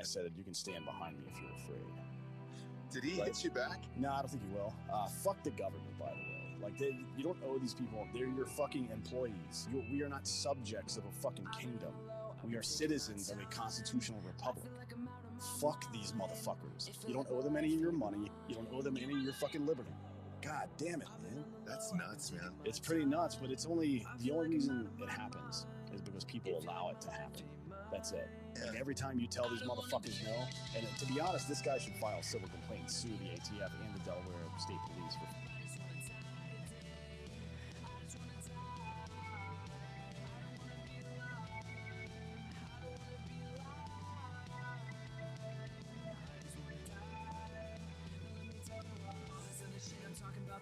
I said, you can stand behind me if you're afraid. Did he hit you back? No, I don't think he will. Fuck the government, by the way. Like, you don't owe these people. They're your fucking employees. We are not subjects of a fucking kingdom. We are citizens of a constitutional republic. Fuck these motherfuckers. You don't owe them any of your money. You don't owe them any of your fucking liberty. God damn it, man. That's nuts, man. It's pretty nuts, but the only reason it happens is because people allow it to happen. That's it. Like, every time you tell these motherfuckers no, and to be honest, this guy should file civil complaints, sue the ATF and the Delaware State Police for.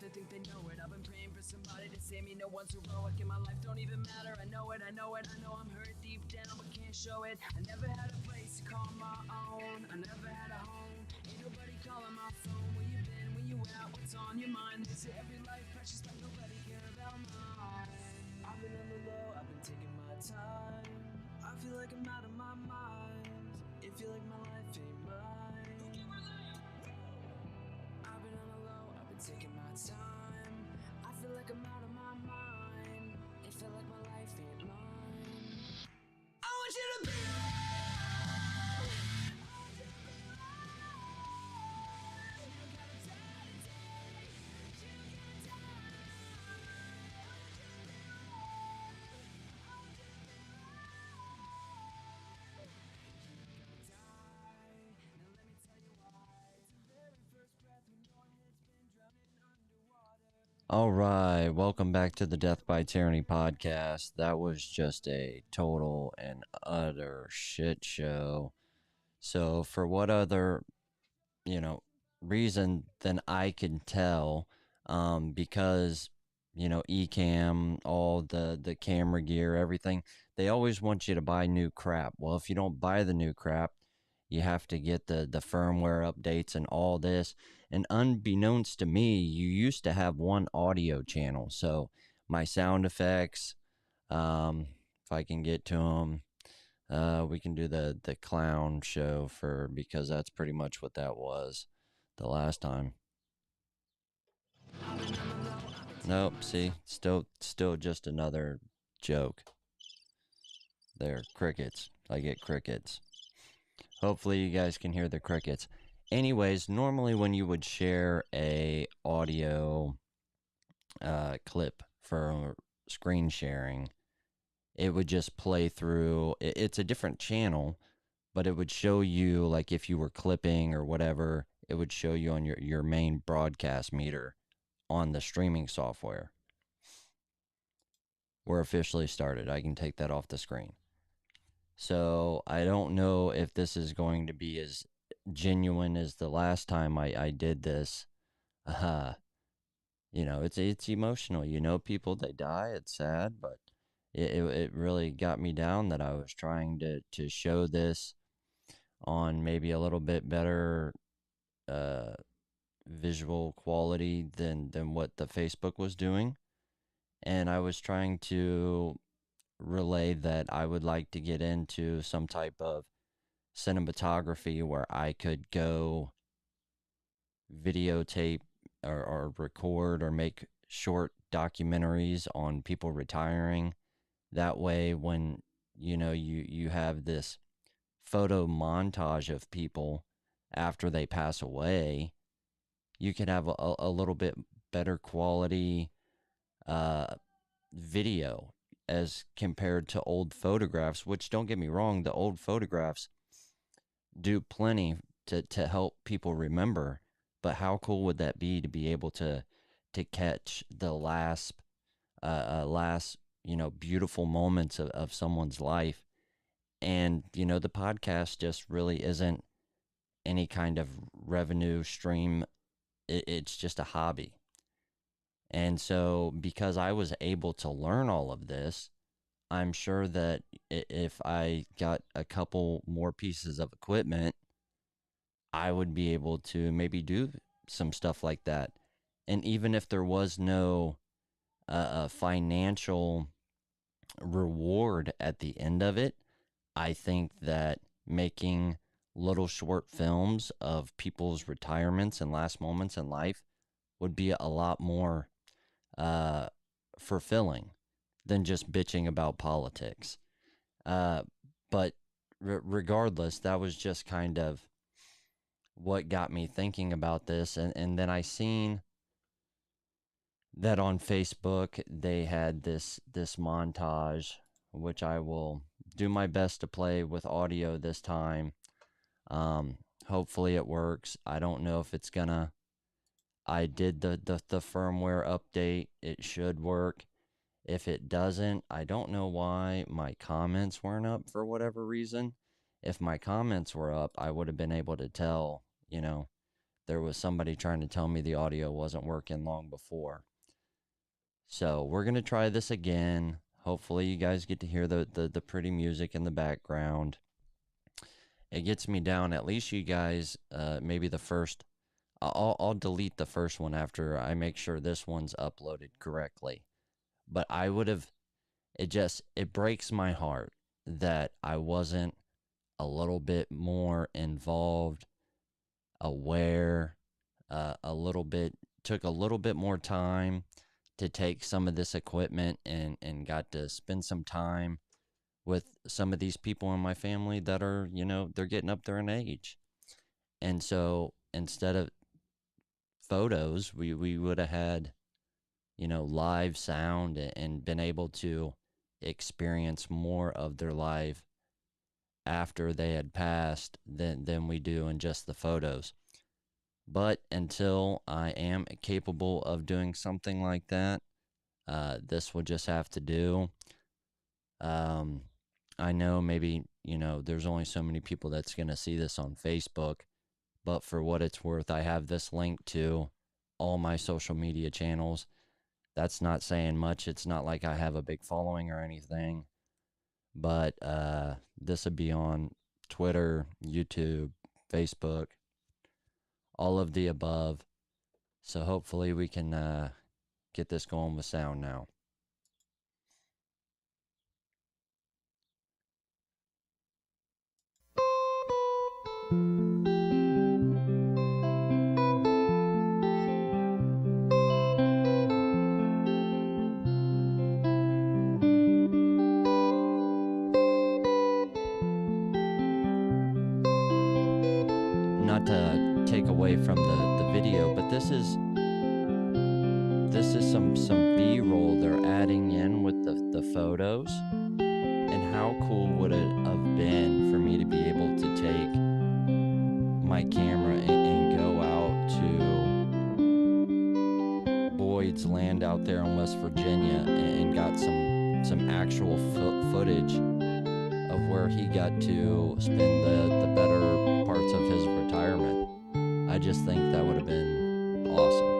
They think they know it. I've been praying for somebody to save me. No one's heroic in my life, don't even matter. I know it, I know it. I know I'm hurt deep down, but can't show it. I never had a place to call my own. I never had a home. Ain't nobody calling my phone. Where you been? Where you at? What's on your mind? They say every life precious, but nobody care about mine. I've been on the low, I've been taking my time. I feel like I'm out of my mind. It feel like my life ain't mine. I've been on the low, I've been taking my time. I feel like I'm out of my mind. It feel like my life ain't mine. I want you to be All right, welcome back to the Death by Tyranny podcast. That was just a total and utter shit show. So for what other, reason than I can tell, because, Ecamm, all the camera gear, everything, they always want you to buy new crap. Well, if you don't buy the new crap, you have to get the firmware updates and all this. And unbeknownst to me, you used to have one audio channel. So my sound effects, if I can get to them, we can do the clown show because that's pretty much what that was the last time. Nope, see, still just another joke. There, crickets. I get crickets. Hopefully you guys can hear the crickets. Anyways, normally when you would share a audio clip for screen sharing, it would just play through. It's a different channel, but it would show you, like if you were clipping or whatever, it would show you on your main broadcast meter on the streaming software. We're officially started. I can take that off the screen. So I don't know if this is going to be as genuine as the last time I did this. It's emotional. People, they die. It's sad, but it really got me down that I was trying to show this on maybe a little bit better visual quality than what the Facebook was doing. And I was trying to relay that I would like to get into some type of cinematography where I could go videotape or record or make short documentaries on people retiring. That way, when you have this photo montage of people after they pass away, you can have a little bit better quality video as compared to old photographs, which, don't get me wrong, the old photographs do plenty to help people remember. But how cool would that be to be able to catch the last beautiful moments of someone's life? And the podcast just really isn't any kind of revenue stream. It's just a hobby. And so because I was able to learn all of this, I'm sure that if I got a couple more pieces of equipment, I would be able to maybe do some stuff like that. And even if there was no financial reward at the end of it, I think that making little short films of people's retirements and last moments in life would be a lot more fulfilling than just bitching about politics. But regardless, that was just kind of what got me thinking about this. And then I seen that on Facebook they had this montage, which I will do my best to play with audio this time. Hopefully it works. I don't know if it's gonna. I did the firmware update. It should work. If it doesn't, I don't know why my comments weren't up for whatever reason. If my comments were up, I would have been able to tell, there was somebody trying to tell me the audio wasn't working long before. So we're going to try this again. Hopefully you guys get to hear the pretty music in the background. It gets me down, at least you guys, maybe the first, I'll delete the first one after I make sure this one's uploaded correctly. But I would have, it breaks my heart that I wasn't a little bit more involved, aware, took a little bit more time to take some of this equipment and got to spend some time with some of these people in my family that are, they're getting up there in age. And so instead of photos, we would have had, live sound and been able to experience more of their life after they had passed than we do in just the photos. But until I am capable of doing something like that, this will just have to do. I know maybe, there's only so many people that's going to see this on Facebook, but for what it's worth, I have this link to all my social media channels. That's not saying much. It's not like I have a big following or anything, but this would be on Twitter, YouTube, Facebook, all of the above. So hopefully we can get this going with sound now. Not to take away from the video, but this is some B-roll they're adding in with the photos. And how cool would it have been for me to be able to take my camera and go out to Boyd's land out there in West Virginia and got some actual footage of where he got to spend the better parts of his retirement. I just think that would have been awesome.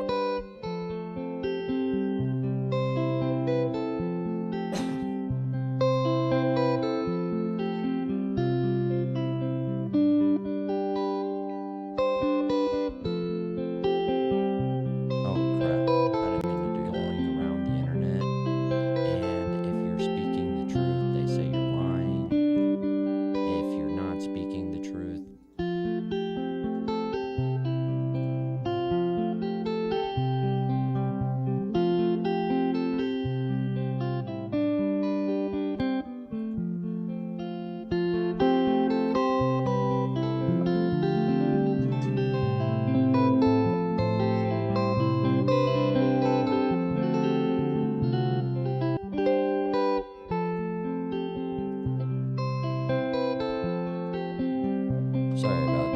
Sorry about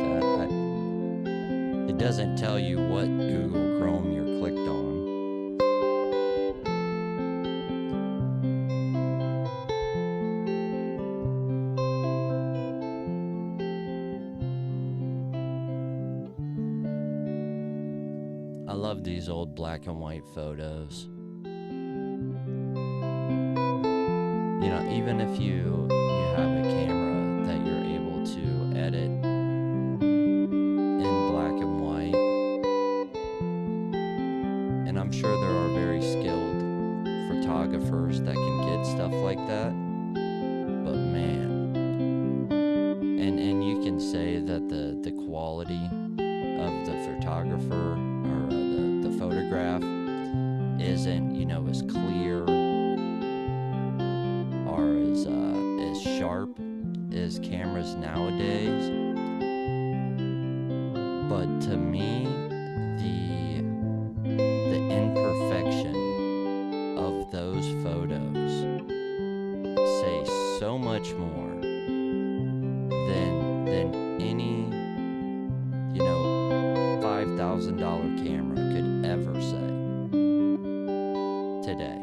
that. It doesn't tell you what Google Chrome you're clicked on. I love these old black and white photos. Even if you have a camera that you're able to edit in black and white, and I'm sure there are very skilled photographers that can get stuff like that, but man, and you can say that the quality of the photographer or the photograph isn't, you know, as clear or as sharp as cameras nowadays. But to me, the imperfection of those photos say so much more than any, you know, $5,000 camera could ever say today.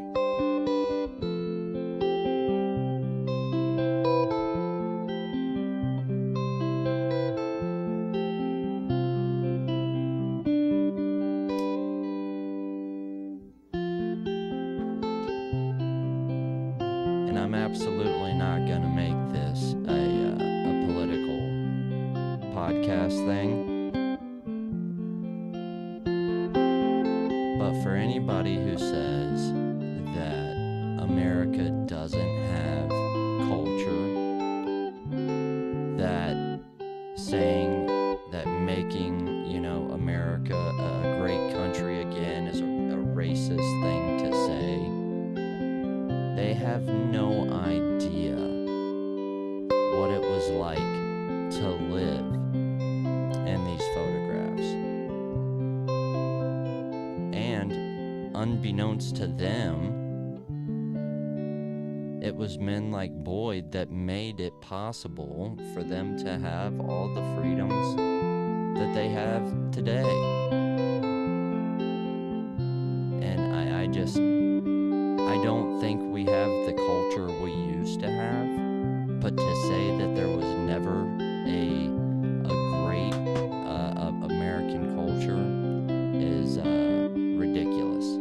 And I'm absolutely not gonna make this a political podcast thing. But for anybody who says that America doesn't have culture, that saying that making, you know, America a great country again is a racist thing to say, they have no idea what it was like to live in these photographs. And unbeknownst to them, it was men like Boyd that made it possible for them to have all the freedoms that they have today. And I don't think we have the culture we used to have, but to say that there was never a great American culture is ridiculous.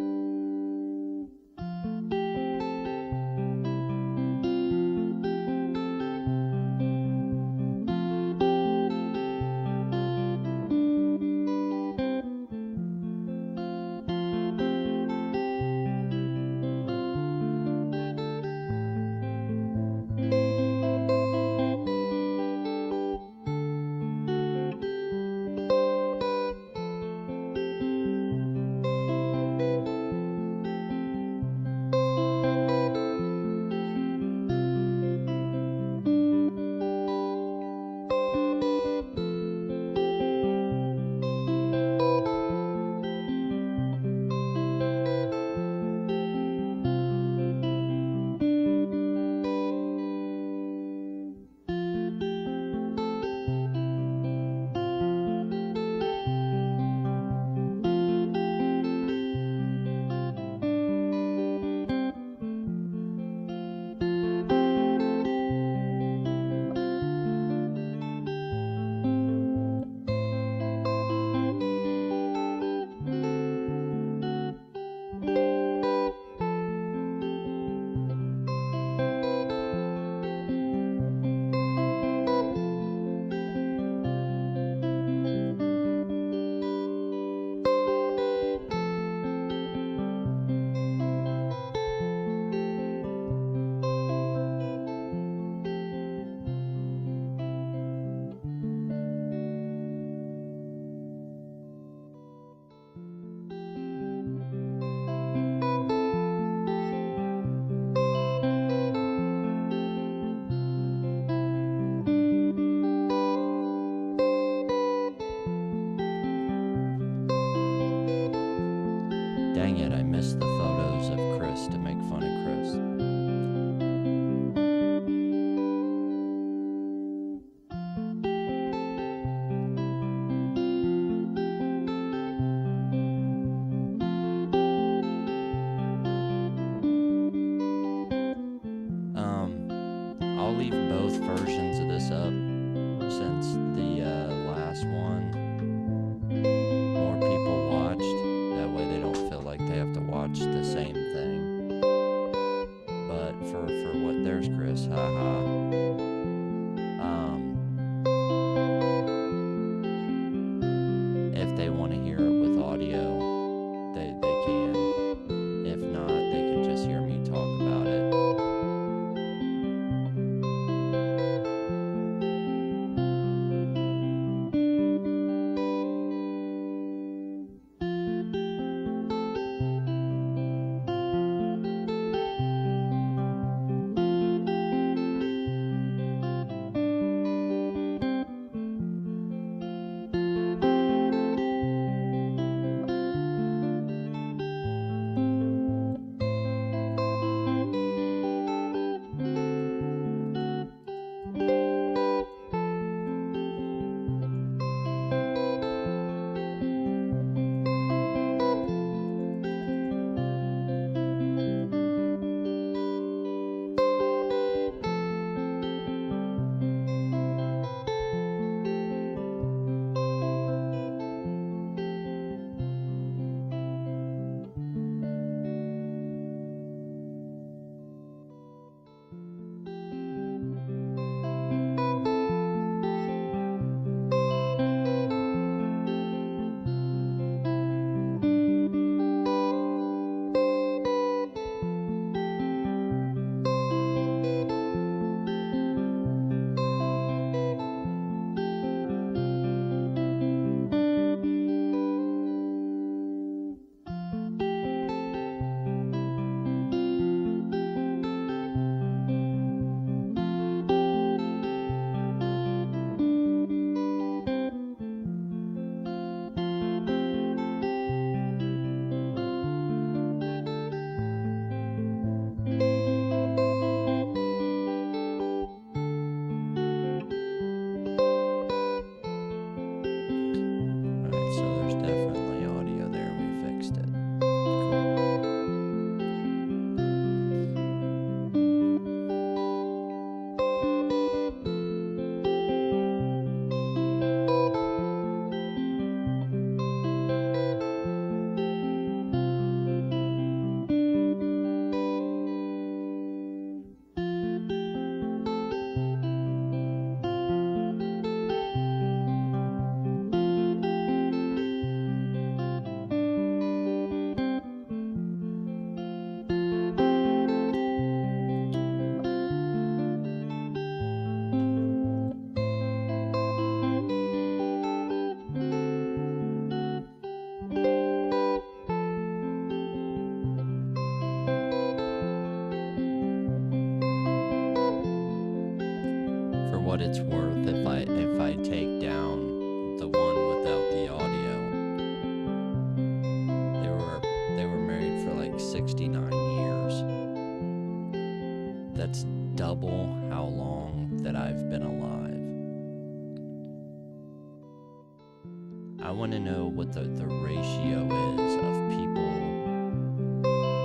I want to know what the ratio is of people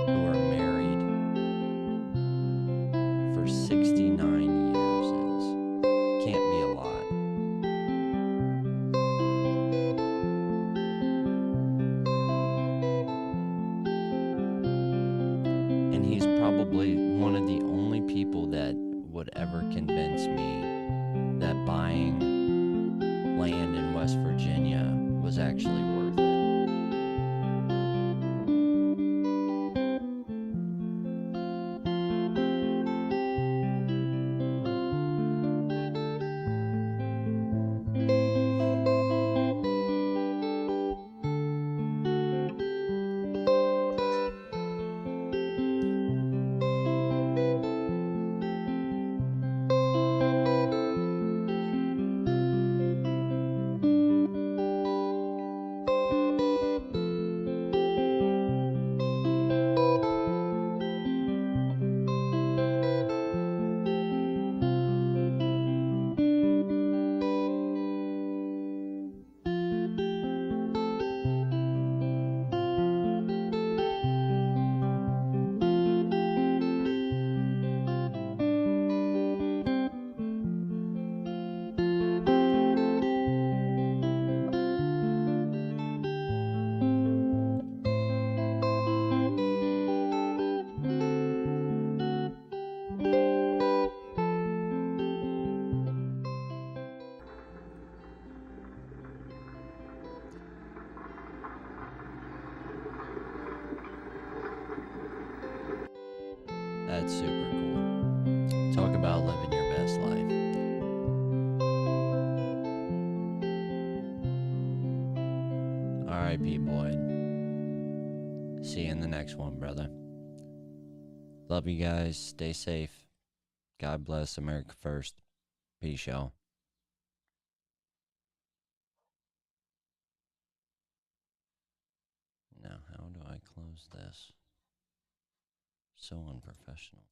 who are married for 69 years is. Can't be a lot. And he's probably one of the only people that would ever convince me that buying land in West Virginia was actually worth it. That's super cool. Talk about living your best life. R.I.P. Boyd. See you in the next one, brother. Love you guys. Stay safe. God bless. America first. Peace, y'all. Now, how do I close this? So unprofessional.